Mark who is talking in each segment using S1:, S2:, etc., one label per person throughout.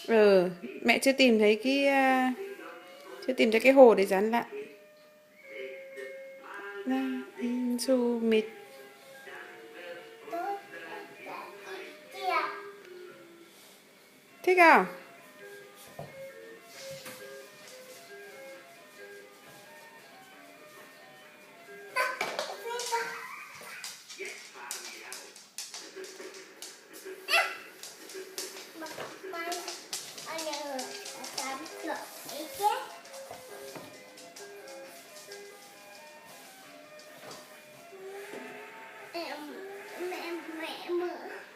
S1: Ừ, mẹ chưa tìm thấy cái chưa tìm thấy cái hồ để dán lại. Su mịt. Thích không?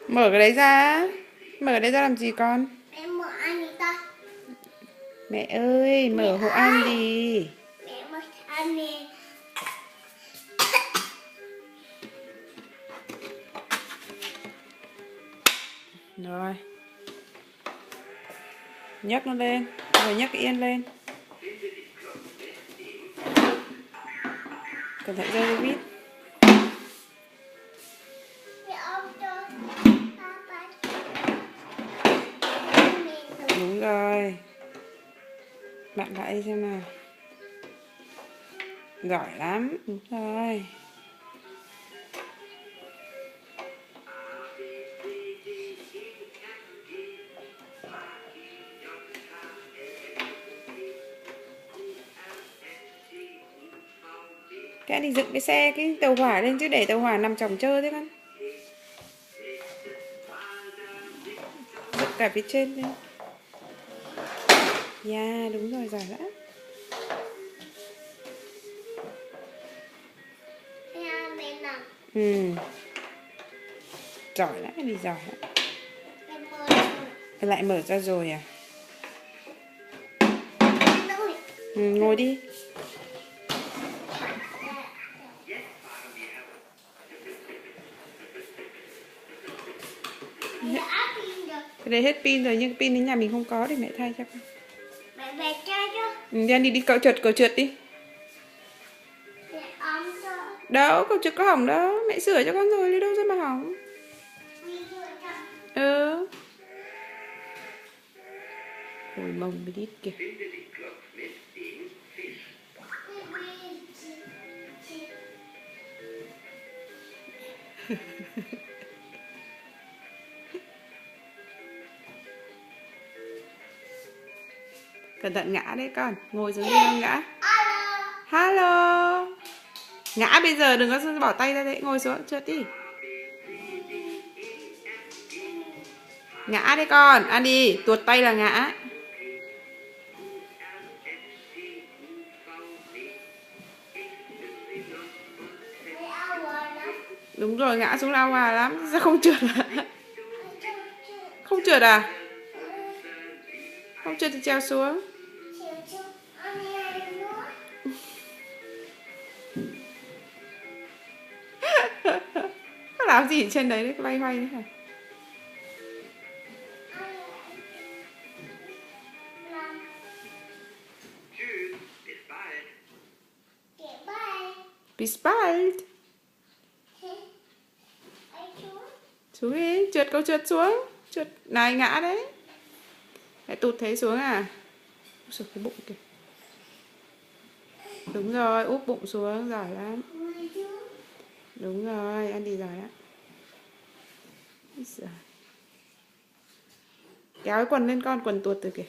S1: Mở cái đấy ra. Mở cái đấy ra làm gì con?
S2: Em mở ăn đi ta.
S1: Mẹ ơi, mở hộ ăn đi.
S2: Mẹ mở ăn đi.
S1: Rồi. Nhấc nó lên. Rồi nhấc yên lên. Cẩn thận rơi vít. Đúng rồi. Bạn lại xem nào. Giỏi lắm. Đúng rồi. Cái đi dựng cái xe, cái tàu hỏa lên chứ để tàu hỏa nằm chỏng chơ thế con. Dựng cả phía trên lên. Yeah, đúng rồi, giỏi lắm. Ừ. Giỏi lắm, đi giỏi lắm. Lại mở ra rồi à? Ừ, ngồi đi. Cái đấy hết pin rồi, nhưng pin đến nhà mình không có thì mẹ thay cho con.
S2: Mẹ về chơi chứ.
S1: Ừ, đi cầu trượt đi.
S2: Mẹ ấm cho.
S1: Đâu, cầu trượt có hỏng đâu. Mẹ sửa cho con rồi, lấy đâu ra mà hỏng. Ừ. Hồi mông mới đít kìa. Cẩn thận ngã đấy con. Ngồi xuống đi không ngã. Hello. Ngã bây giờ đừng có bỏ tay ra đấy. Ngồi xuống trượt đi. Ngã đấy con. Ăn đi. Tuột tay là ngã. Đúng rồi, ngã xuống lao hòa lắm. Sao không trượt à? Không trượt à? Không trượt thì trèo xuống. Nó làm gì ở trên đấy đấy, loay hoay đấy hả? Bis bald. Xuống đi, trượt câu trượt xuống. Trượt, này ngã đấy. Lại tụt thế xuống à? Ôi cái bụng kìa. Đúng rồi, úp bụng xuống, giỏi lắm. Đúng rồi, ăn đi giỏi lắm. Kéo cái quần lên con, quần tuột từ kìa.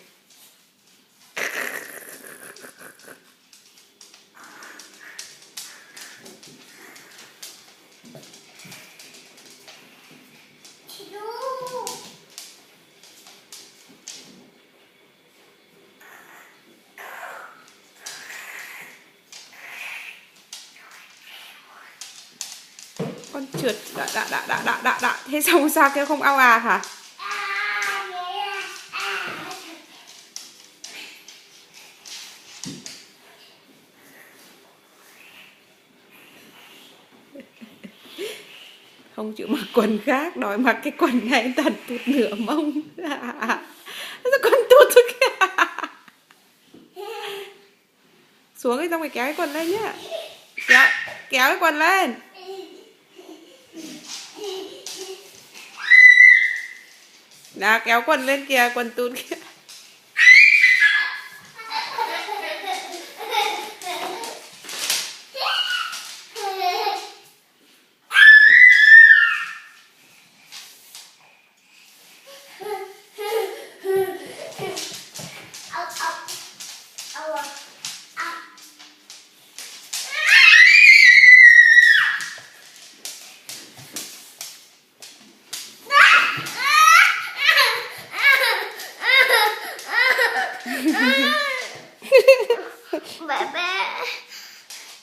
S1: Con trượt đã. Thế xong sao kêu không ao à hả? Không chịu mặc quần khác, đòi mặc cái quần này tận tụt nửa mông. Sao con tụt thôi kìa. Xuống cái xong rồi kéo cái quần lên nhá. Kéo cái quần lên. Nào kéo quần lên kìa, quần tụt kìa.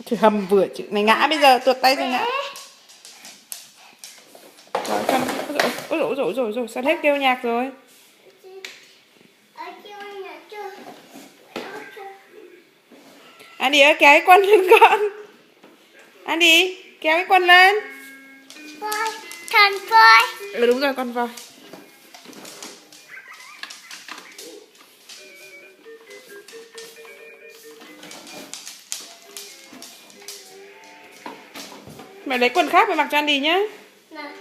S1: Thử hầm vừa chứ. Mày ngã bây giờ, tuột tay rồi ngã. Rồi, con. Ôi dồi, sao hết kêu nhạc rồi. Andy ơi, kéo cái quần lên con. Andy, kéo cái quần lên.
S2: Voi, thần voi.
S1: Ừ đúng rồi, con voi. Mày lấy quần khác mày mặc cho Andy nhá.
S2: Nào.